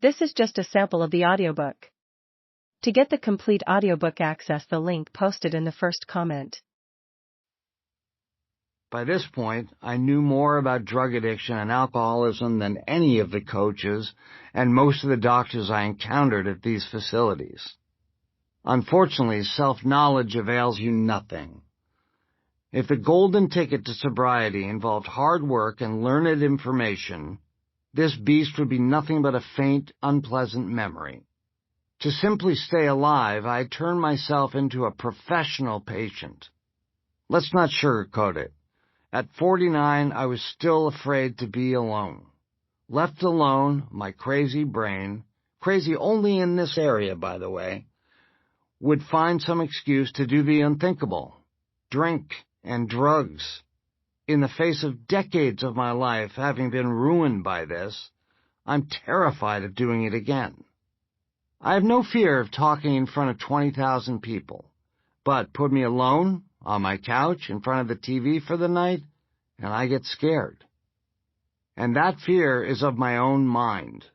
This is just a sample of the audiobook. To get the complete audiobook, access the link posted in the first comment. By this point, I knew more about drug addiction and alcoholism than any of the coaches and most of the doctors I encountered at these facilities. Unfortunately, self-knowledge avails you nothing. If the golden ticket to sobriety involved hard work and learned information, this beast would be nothing but a faint, unpleasant memory. To simply stay alive, I turned myself into a professional patient. Let's not sugarcoat it. At 49, I was still afraid to be alone. Left alone, my crazy brain, crazy only in this area, by the way, would find some excuse to do the unthinkable, drink and drugs. In the face of decades of my life having been ruined by this, I'm terrified of doing it again. I have no fear of talking in front of 20,000 people, but put me alone, on my couch, in front of the TV for the night, and I get scared. And that fear is of my own mind,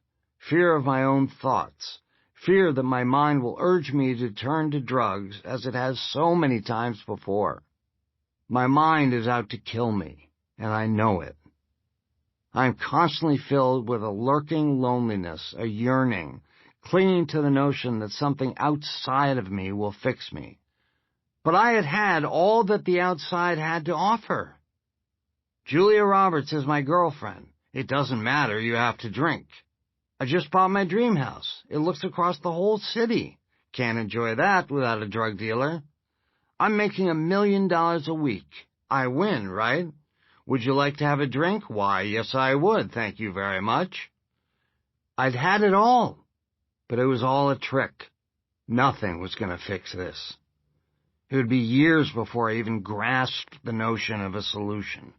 fear of my own thoughts, fear that my mind will urge me to turn to drugs as it has so many times before. My mind is out to kill me, and I know it. I am constantly filled with a lurking loneliness, a yearning, clinging to the notion that something outside of me will fix me. But I had had all that the outside had to offer. Julia Roberts is my girlfriend. It doesn't matter, you have to drink. I just bought my dream house. It looks across the whole city. Can't enjoy that without a drug dealer. I'm making $1 million a week. I win, right? Would you like to have a drink? Why, yes, I would, thank you very much. I'd had it all, but it was all a trick. Nothing was going to fix this. It would be years before I even grasped the notion of a solution.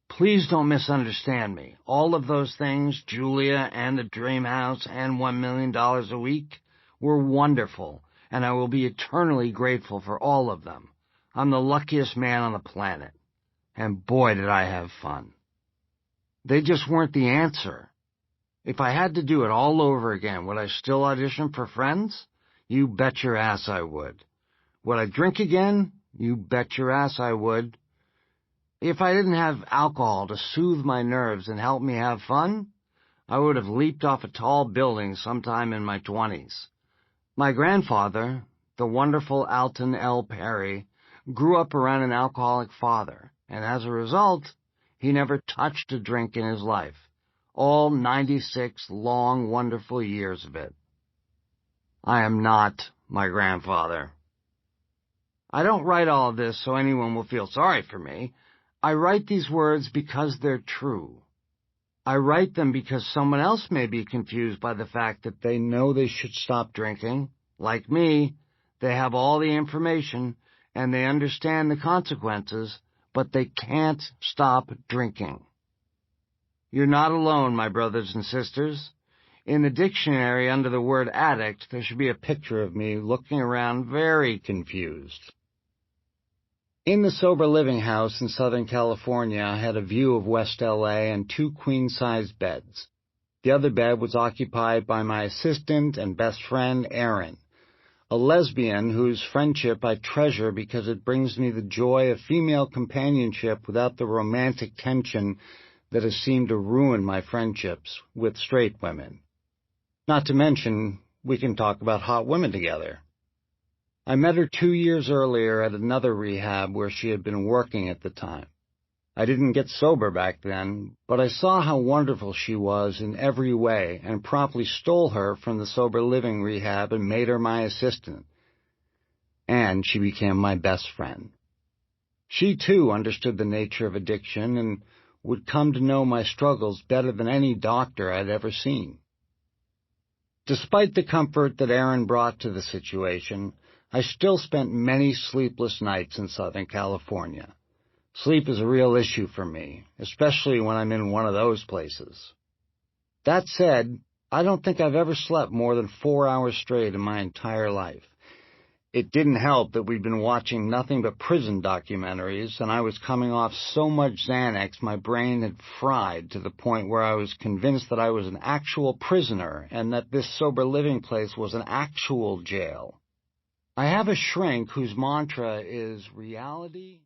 Please don't misunderstand me. All of those things, Julia and the dream house and $1 million a week, were wonderful, and I will be eternally grateful for all of them. I'm the luckiest man on the planet. And boy, did I have fun. They just weren't the answer. If I had to do it all over again, would I still audition for Friends? You bet your ass I would. Would I drink again? You bet your ass I would. If I didn't have alcohol to soothe my nerves and help me have fun, I would have leaped off a tall building sometime in my 20s. My grandfather, the wonderful Alton L. Perry, grew up around an alcoholic father, and as a result, he never touched a drink in his life, all 96 long, wonderful years of it. I am not my grandfather. I don't write all of this so anyone will feel sorry for me. I write these words because they're true. I write them because someone else may be confused by the fact that they know they should stop drinking. Like me, they have all the information and they understand the consequences, but they can't stop drinking. You're not alone, my brothers and sisters. In the dictionary under the word addict, there should be a picture of me looking around very confused. In the sober living house in Southern California, I had a view of West L.A. and 2 queen-sized beds. The other bed was occupied by my assistant and best friend, Erin, a lesbian whose friendship I treasure because it brings me the joy of female companionship without the romantic tension that has seemed to ruin my friendships with straight women. Not to mention, we can talk about hot women together. I met her 2 years earlier at another rehab where she had been working at the time. I didn't get sober back then, but I saw how wonderful she was in every way and promptly stole her from the sober living rehab and made her my assistant. And she became my best friend. She, too, understood the nature of addiction and would come to know my struggles better than any doctor I'd ever seen. Despite the comfort that Erin brought to the situation, I still spent many sleepless nights in Southern California. Sleep is a real issue for me, especially when I'm in one of those places. That said, I don't think I've ever slept more than 4 hours straight in my entire life. It didn't help that we'd been watching nothing but prison documentaries, and I was coming off so much Xanax my brain had fried to the point where I was convinced that I was an actual prisoner and that this sober living place was an actual jail. I have a shrink whose mantra is reality.